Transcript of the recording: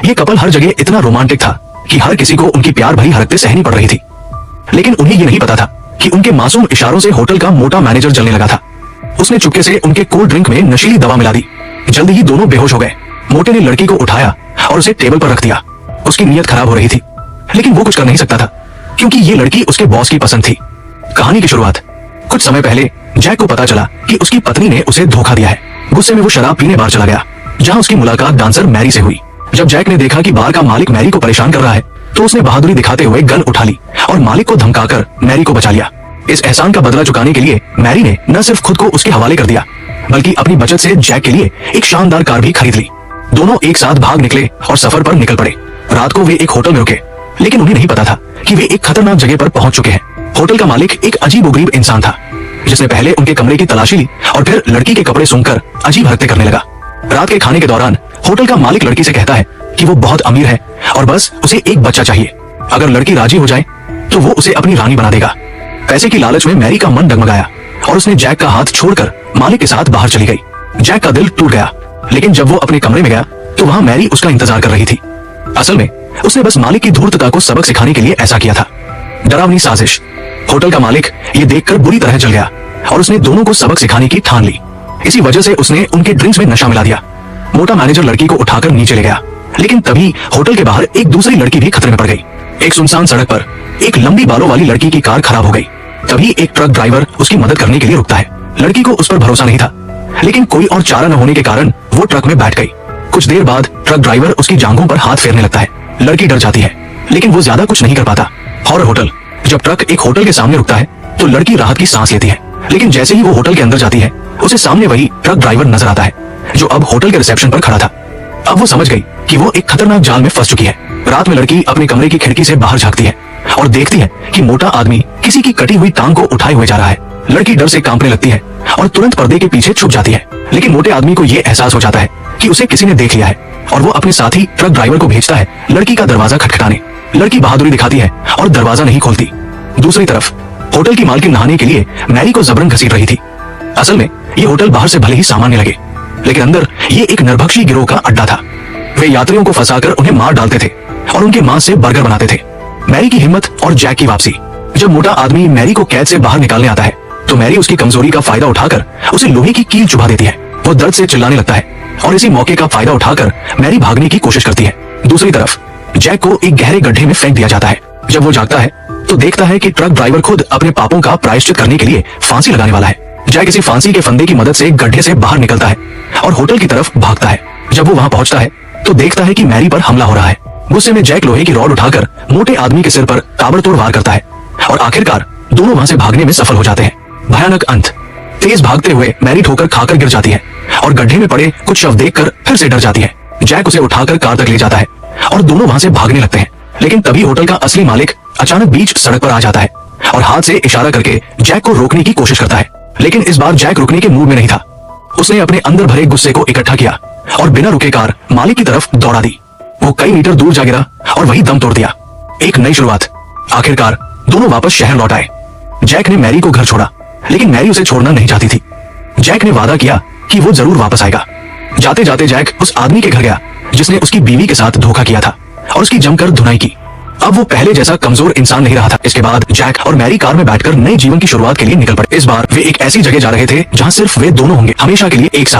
ये कपल हर जगह इतना रोमांटिक था कि हर किसी को उनकी प्यार भरी हरकतें सहनी पड़ रही थी। लेकिन उन्हें ये नहीं पता था कि उनके मासूम इशारों से होटल का मोटा मैनेजर जलने लगा था। उसने चुपके से उनके कोल्ड ड्रिंक में नशीली दवा मिला दी। जल्दी ही दोनों बेहोश हो गए। मोटे ने लड़की को उठाया और उसे टेबल पर रख दिया। उसकी नीयत खराब हो रही थी, लेकिन वो कुछ कर नहीं सकता था क्योंकि ये लड़की उसके बॉस की पसंद थी। कहानी की शुरुआत। कुछ समय पहले जैक को पता चला कि उसकी पत्नी ने उसे धोखा दिया है। गुस्से में वो शराब पीने बार चला गया, जहां उसकी मुलाकात डांसर मैरी से हुई। जब जैक ने देखा कि बार का मालिक मैरी को परेशान कर रहा है, तो उसने बहादुरी दिखाते हुए गन उठा ली और मालिक को धमकाकर मैरी को बचा लिया। इस एहसान का बदला चुकाने के लिए मैरी ने न सिर्फ खुद को उसके हवाले कर दिया, बल्कि अपनी बचत से जैक के लिए एक शानदार कार भी खरीद ली। दोनों एक साथ भाग निकले और सफर पर निकल पड़े। रात को वे एक होटल में रुके, लेकिन उन्हें नहीं पता था कि वे एक खतरनाक जगह पर पहुंच चुके हैं। होटल का मालिक एक अजीबोगरीब इंसान था, जिसने पहले उनके कमरे की तलाशी ली और फिर लड़की के कपड़े सूंघकर अजीब हरकतें करने लगा। रात के खाने के दौरान होटल का मालिक लड़की से कहता है कि वो बहुत अमीर है और बस उसे एक बच्चा चाहिए। अगर लड़की राजी हो जाए तो वो उसे अपनी रानी बना देगा। पैसे की लालच में मैरी का मन डगमगाया और उसने जैक का हाथ छोड़कर मालिक के साथ बाहर चली गई। जैक का दिल टूट गया, लेकिन जब वो अपने कमरे में गया तो वहां मैरी उसका इंतजार कर रही थी। असल में उसने बस मालिक की धूर्तता को सबक सिखाने के लिए ऐसा किया था। डरावनी साजिश। होटल का मालिक ये देखकर बुरी तरह जल गया और उसने दोनों को सबक सिखाने की ठान ली। इसी वजह से उसने उनके ड्रिंक्स में नशा मिला दिया। मोटा मैनेजर लड़की को उठाकर नीचे ले गया, लेकिन तभी होटल के बाहर एक दूसरी लड़की भी खतरे में पड़ गई। एक सुनसान सड़क पर एक लंबी बालों वाली लड़की की कार खराब हो गई। तभी एक ट्रक ड्राइवर उसकी मदद करने के लिए रुकता है। लड़की को उस पर भरोसा नहीं था, लेकिन कोई और चारा न होने के कारण वो ट्रक में बैठ गई। कुछ देर बाद ट्रक ड्राइवर उसकी जांघों पर हाथ फेरने लगता है। लड़की डर जाती है, लेकिन वो ज्यादा कुछ नहीं कर पाता। Horror hotel. जब ट्रक एक होटल के सामने रुकता है तो लड़की राहत की सांस लेती है, लेकिन जैसे ही वो होटल के अंदर जाती है, उसे सामने वही ट्रक ड्राइवर नजर आता है, जो अब होटल के रिसेप्शन पर खड़ा था। अब वो समझ गई कि वो एक खतरनाक जाल में फंस चुकी है। रात में लड़की अपने कमरे की खिड़की से बाहर झांकती है और देखती है कि मोटा आदमी किसी की कटी हुई टांग को उठाए हुए जा रहा है। लड़की डर से कांपने लगती है और तुरंत पर्दे के पीछे छुप जाती है, लेकिन मोटे आदमी को ये एहसास हो जाता है कि उसे किसी ने देख लिया है और वो अपने साथी ट्रक ड्राइवर को भेजता है लड़की का दरवाजा खटखटाने। लड़की बहादुरी दिखाती है और दरवाजा नहीं खोलती। दूसरी तरफ होटल की मालकिन नहाने के लिए मैरी को जबरन घसीट रही थी। असल में ये होटल बाहर से भले ही सामान्य लगे, लेकिन अंदर ये एक नरभक्षी गिरोह का अड्डा था। वे यात्रियों को फंसाकर उन्हें मार डालते थे और उनके मांस से बर्गर बनाते थे। मैरी की हिम्मत और जैक की वापसी। जब मोटा आदमी मैरी को कैद से बाहर निकालने आता है, तो मैरी उसकी कमजोरी का फायदा उठाकर उसे लोहे की कील चुभा देती है। वो दर्द से चिल्लाने लगता है और इसी मौके का फायदा उठाकर मैरी भागने की कोशिश करती है। दूसरी तरफ जैक को एक गहरे गड्ढे में फेंक दिया जाता है। जब वो जागता है तो देखता है कि ट्रक ड्राइवर खुद अपने पापों का प्रायश्चित करने के लिए फांसी लगाने वाला है। जैक किसी फांसी के फंदे की मदद से गड्ढे से बाहर निकलता है और होटल की तरफ भागता है। जब वो वहां पहुंचता है तो देखता है कि मैरी पर हमला हो रहा है। गुस्से में जैक लोहे की रॉड उठाकर मोटे आदमी के सिर पर ताबड़तोड़ वार करता है और आखिरकार दोनों वहां से भागने में सफल हो जाते हैं। भयानक अंत। तेज भागते हुए मैरी ठोकर खाकर गिर जाती है और गड्ढे में पड़े कुछ शव देखकर फिर से डर जाती है। जैक उसे उठाकर कार तक ले जाता है और दोनों वहां से भागने लगते हैं, लेकिन तभी होटल का असली मालिक अचानक बीच सड़क पर आ जाता है और हाथ से इशारा करके जैक को रोकने की कोशिश करता है। लेकिन इस बार जैक रुकने के मूड में नहीं था। उसने अपने अंदर भरे गुस्से को इकट्ठा किया और बिना रुके कार मालिक की तरफ दौड़ा दी। वो कई मीटर दूर जा गिरा और वही दम तोड़ दिया। एक नई शुरुआत। आखिरकार दोनों वापस शहर लौट आए। जैक ने मैरी को घर छोड़ा, लेकिन मैरी उसे छोड़ना नहीं चाहती थी। जैक ने वादा किया कि वो जरूर वापस आएगा। जाते जाते जैक उस आदमी के घर गया जिसने उसकी बीवी के साथ धोखा किया था और उसकी जमकर धुनाई की। अब वो पहले जैसा कमजोर इंसान नहीं रहा था। इसके बाद जैक और मैरी कार में बैठकर नए जीवन की शुरुआत के लिए निकल पड़े। इस बार वे एक ऐसी जगह जा रहे थे जहां सिर्फ वे दोनों होंगे, हमेशा के लिए एक साथ।